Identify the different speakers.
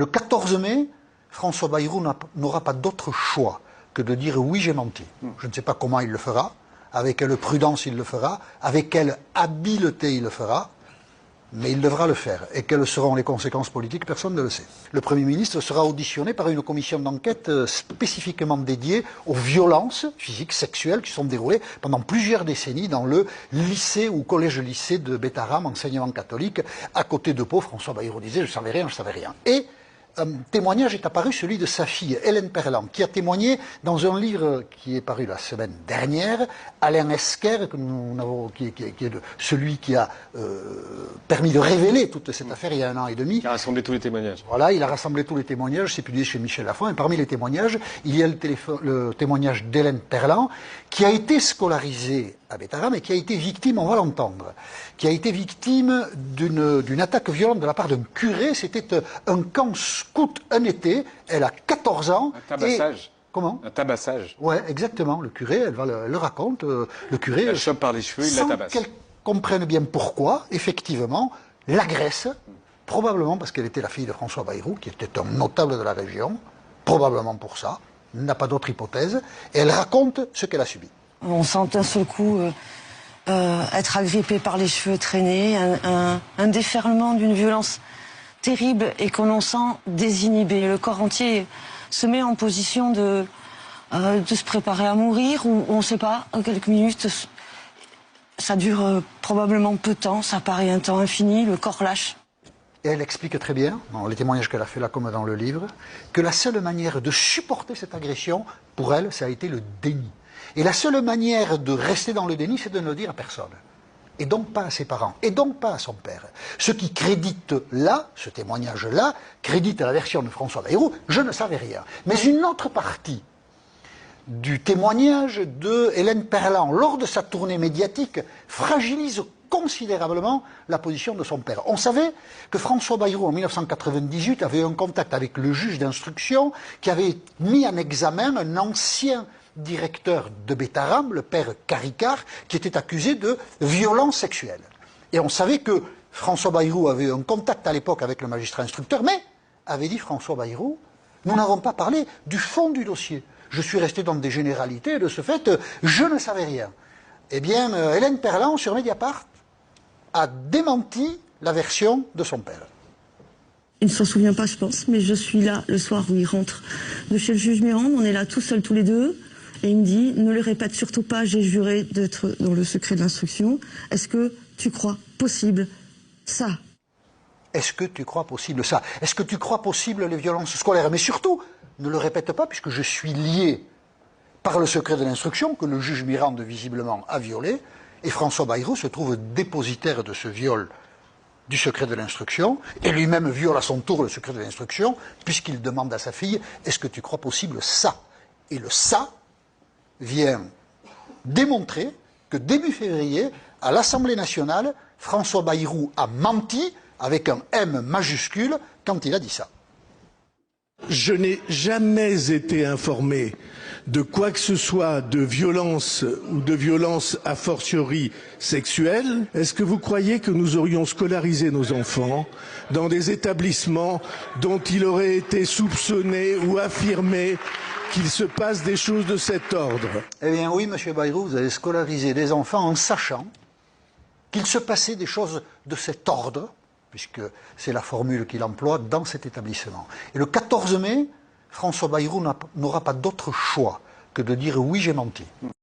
Speaker 1: Le 14 mai, François Bayrou n'aura pas d'autre choix que de dire oui, j'ai menti. Je ne sais pas comment il le fera, avec quelle prudence il le fera, avec quelle habileté il le fera, mais il devra le faire. Et quelles seront les conséquences politiques, personne ne le sait. Le Premier ministre sera auditionné par une commission d'enquête spécifiquement dédiée aux violences physiques, sexuelles qui sont déroulées pendant plusieurs décennies dans le lycée ou collège-lycée de Bétarame, enseignement catholique. À côté de Pau, François Bayrou disait « je savais rien, je savais rien ». Et un témoignage est apparu, celui de sa fille, Hélène Perlan, qui a témoigné dans un livre qui est paru la semaine dernière, Alain Esquer, qui est celui qui a permis de révéler toute cette affaire il y a 1 an et demi.
Speaker 2: Il a rassemblé tous les témoignages.
Speaker 1: Voilà, il a rassemblé tous les témoignages, c'est publié chez Michel Lafon, et parmi les témoignages, il y a le témoignage d'Hélène Perlan, qui a été scolarisée à Bétarame et qui a été victime, on va l'entendre, qui a été victime d'une attaque violente de la part d'un curé. C'était un camp scout un été, elle a 14 ans.
Speaker 2: Un tabassage.
Speaker 1: Comment?
Speaker 2: Un tabassage.
Speaker 1: Ouais, exactement, le curé, elle le raconte, le curé...
Speaker 2: Il la chope par les cheveux, il la tabasse.
Speaker 1: Sans qu'elle comprenne bien pourquoi, effectivement, l'agresse, probablement parce qu'elle était la fille de François Bayrou, qui était un notable de la région, probablement pour ça, n'a pas d'autre hypothèse, et elle raconte ce qu'elle a subi.
Speaker 3: On sent d'un seul coup être agrippé par les cheveux traînés, un déferlement d'une violence terrible et qu'on en sent désinhibé. Le corps entier se met en position de se préparer à mourir, ou on ne sait pas, quelques minutes. Ça dure probablement peu de temps, ça paraît un temps infini, le corps lâche.
Speaker 1: Et elle explique très bien, dans les témoignages qu'elle a fait là comme dans le livre, que la seule manière de supporter cette agression, pour elle, ça a été le déni. Et la seule manière de rester dans le déni, c'est de ne le dire à personne. Et donc pas à ses parents, et donc pas à son père. Ce qui crédite là, ce témoignage-là, crédite à la version de François Bayrou, je ne savais rien. Mais une autre partie du témoignage de Hélène Perlan, lors de sa tournée médiatique, fragilise considérablement la position de son père. On savait que François Bayrou, en 1998, avait eu un contact avec le juge d'instruction qui avait mis en examen un ancien directeur de Bétarame, le père Caricard, qui était accusé de violence sexuelle. Et on savait que François Bayrou avait eu un contact à l'époque avec le magistrat instructeur, mais, avait dit François Bayrou, nous n'avons pas parlé du fond du dossier. Je suis resté dans des généralités, et de ce fait, je ne savais rien. Eh bien, Hélène Perlan, sur Mediapart, a démenti la version de son père.
Speaker 3: Il ne s'en souvient pas, je pense, mais je suis là le soir où il rentre de chez le juge Mirande. On est là tout seuls, tous les deux. Et il me dit, ne le répète surtout pas, j'ai juré d'être dans le secret de l'instruction. Est-ce que tu crois possible ça?
Speaker 1: Est-ce que tu crois possible ça? Est-ce que tu crois possible les violences scolaires? Mais surtout, ne le répète pas, puisque je suis lié par le secret de l'instruction, que le juge Mirande visiblement a violé, et François Bayrou se trouve dépositaire de ce viol du secret de l'instruction, et lui-même viole à son tour le secret de l'instruction, puisqu'il demande à sa fille, est-ce que tu crois possible ça? Et le ça vient démontrer que début février, à l'Assemblée nationale, François Bayrou a menti avec un M majuscule quand il a dit ça.
Speaker 4: Je n'ai jamais été informé de quoi que ce soit de violence ou de violence a fortiori sexuelle. Est-ce que vous croyez que nous aurions scolarisé nos enfants dans des établissements dont il aurait été soupçonné ou affirmé qu'il se passe des choses de cet ordre?
Speaker 1: Eh bien oui, monsieur Bayrou, vous avez scolarisé des enfants en sachant qu'il se passait des choses de cet ordre, puisque c'est la formule qu'il emploie dans cet établissement. Et le 14 mai, François Bayrou n'aura pas d'autre choix que de dire oui, j'ai menti.